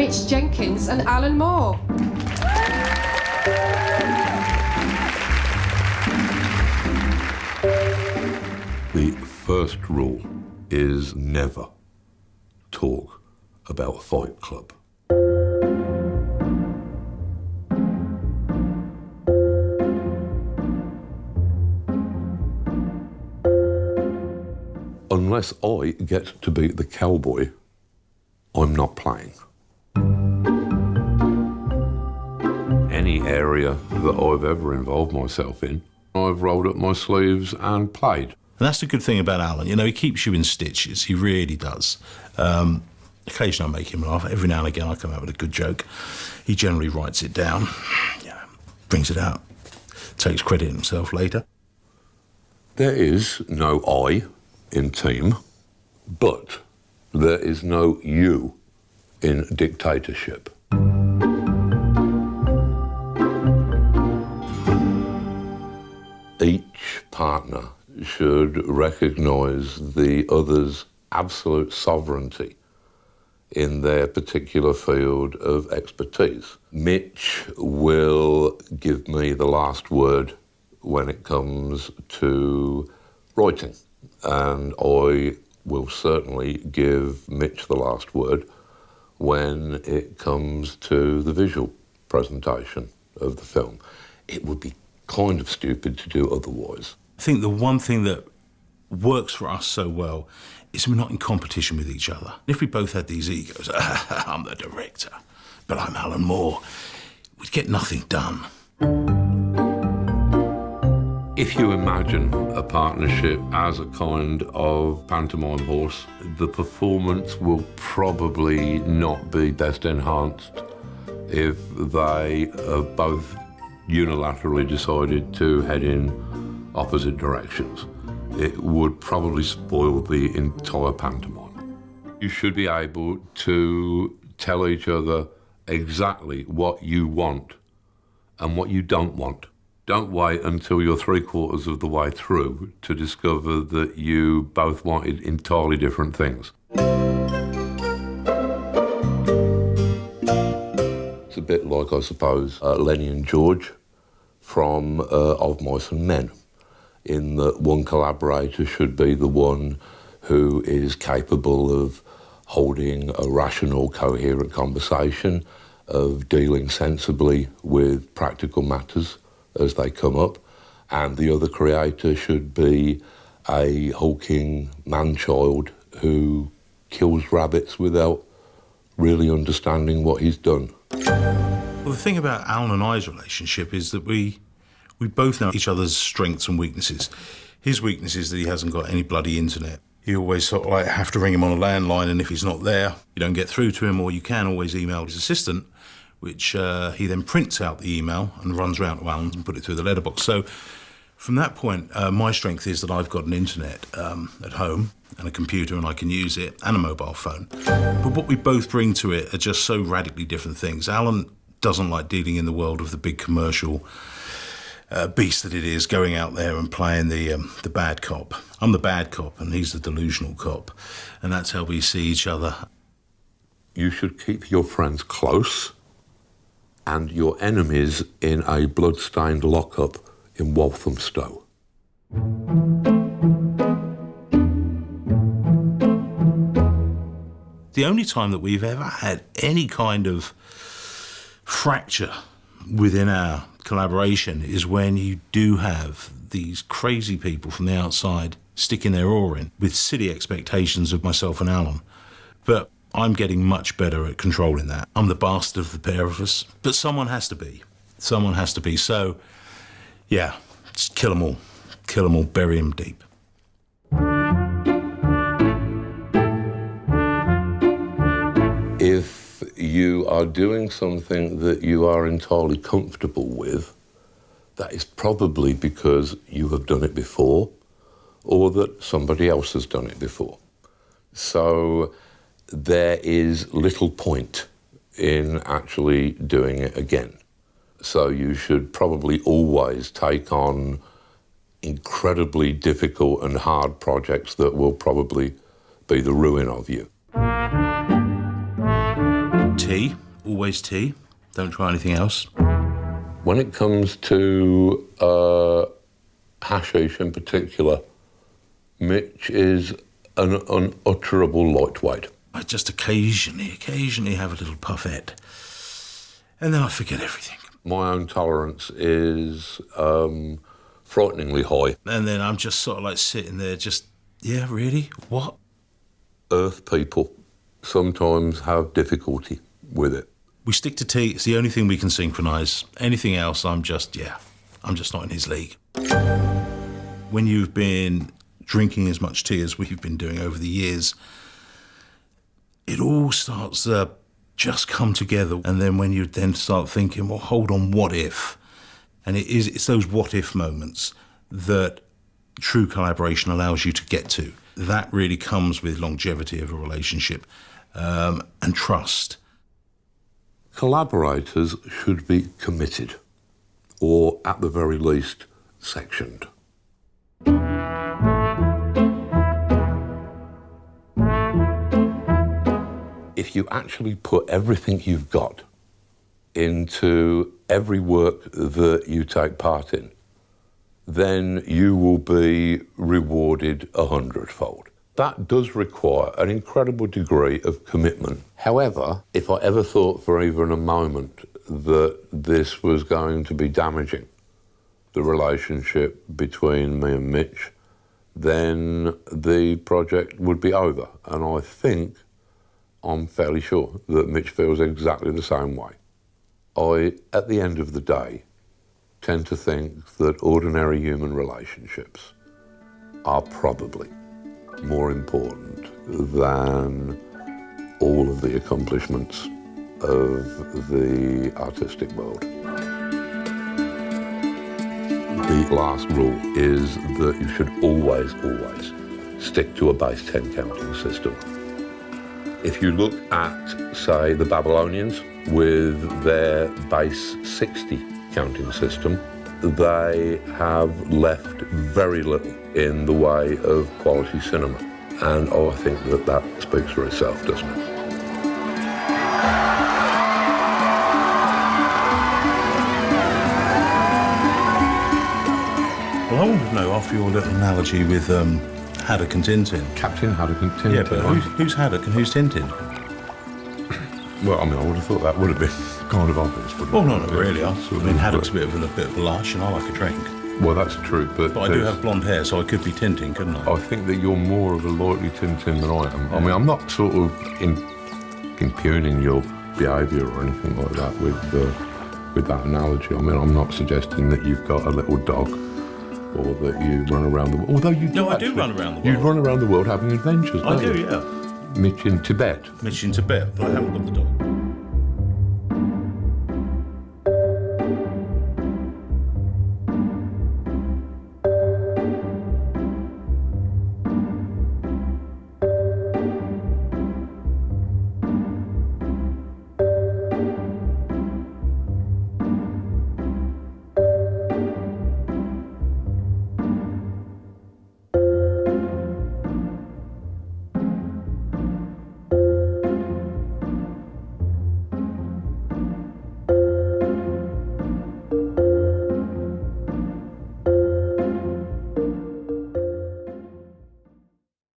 Mitch Jenkins and Alan Moore. The first rule is never talk about Fight Club. Unless I get to be the cowboy, I'm not playing. Any area that I've ever involved myself in, I've rolled up my sleeves and played. And that's the good thing about Alan. You know, he keeps you in stitches. He really does. Occasionally I make him laugh. Every now and again I come out with a good joke. He generally writes it down, brings it out, takes credit himself later. There is no I in team, but there is no you in dictatorship. Each partner should recognise the other's absolute sovereignty in their particular field of expertise. Mitch will give me the last word when it comes to writing, and I will certainly give Mitch the last word when it comes to the visual presentation of the film. It would be kind of stupid to do otherwise. I think the one thing that works for us so well is we're not in competition with each other. If we both had these egos, I'm the director, but I'm Alan Moore, we'd get nothing done. If you imagine a partnership as a kind of pantomime horse, the performance will probably not be best enhanced if they have both unilaterally decided to head in opposite directions. It would probably spoil the entire pantomime. You should be able to tell each other exactly what you want and what you don't want. Don't wait until you're 3/4 of the way through to discover that you both wanted entirely different things. It's a bit like, I suppose, Lenny and George from Of Mice and Men, in that one collaborator should be the one who is capable of holding a rational, coherent conversation, of dealing sensibly with practical matters as they come up, and the other creator should be a hulking man-child who kills rabbits without really understanding what he's done. Well, the thing about Alan and I's relationship is that we both know each other's strengths and weaknesses. His weakness is that he hasn't got any bloody internet. You always sort of like have to ring him on a landline, and if he's not there, you don't get through to him, or you can always email his assistant, which he then prints out the email and runs round to Alan and put it through the letterbox. So from that point, my strength is that I've got an internet at home and a computer, and I can use it, and a mobile phone. But what we both bring to it are just so radically different things. Alan doesn't like dealing in the world of the big commercial beast that it is, going out there and playing the bad cop. I'm the bad cop and he's the delusional cop, and that's how we see each other. You should keep your friends close and your enemies in a blood-stained lockup in Walthamstow. The only time that we've ever had any kind of fracture within our collaboration is when you do have these crazy people from the outside sticking their oar in with silly expectations of myself and Alan. But I'm getting much better at controlling that. I'm the bastard of the pair of us, but someone has to be. Someone has to be. So, yeah, just kill them all. Kill them all, bury them deep. If you are doing something that you are entirely comfortable with, that is probably because you have done it before or that somebody else has done it before. So there is little point in actually doing it again. So you should probably always take on incredibly difficult and hard projects that will probably be the ruin of you. tea, always tea. Don't try anything else. When it comes to hashish in particular, Mitch is an unutterable lightweight. I just occasionally have a little puffette, and then I forget everything. My own tolerance is frighteningly high. And then I'm just sort of like sitting there yeah, really? What? Earth people sometimes have difficulty with it. We stick to tea. It's the only thing we can synchronise. Anything else, I'm just not in his league. When you've been drinking as much tea as we've been doing over the years, it all starts to just come together. And then when you then start thinking, well, hold on, what if? And it's those what if moments that true collaboration allows you to get to. That really comes with longevity of a relationship and trust. Collaborators should be committed, or at the very least, sectioned. If you actually put everything you've got into every work that you take part in, then you will be rewarded 100-fold. That does require an incredible degree of commitment. However, if I ever thought for even a moment that this was going to be damaging the relationship between me and Mitch, then the project would be over. And I think, I'm fairly sure, that Mitch feels exactly the same way. I, at the end of the day, tend to think that ordinary human relationships are probably more important than all of the accomplishments of the artistic world. The last rule is that you should always stick to a base 10 counting system. If you look at, say, the Babylonians with their base 60 counting system, they have left very little in the way of quality cinema. And I think that speaks for itself, doesn't it? Well, I want to know, after your little analogy with Haddock and Tintin. Captain Haddock and Tintin. Yeah, but who's Haddock and who's Tintin? Well, I mean, I would have thought that would have been kind of obvious, wouldn't it? Well, not really. I mean, Haddock's a bit of a lush, and I like a drink. Well, that's true, but I do have blonde hair, so I could be Tintin, couldn't I? I think that you're more of a likely Tintin than I am. I mean, I'm not sort of impugning your behaviour or anything like that with that analogy. I mean, I'm not suggesting that you've got a little dog or that you run around the world. Although you do. No, I do run around the world. You run around the world having adventures, don't you? I do, yeah. Mitch in Tibet. Mitch in Tibet, but I haven't got the dog.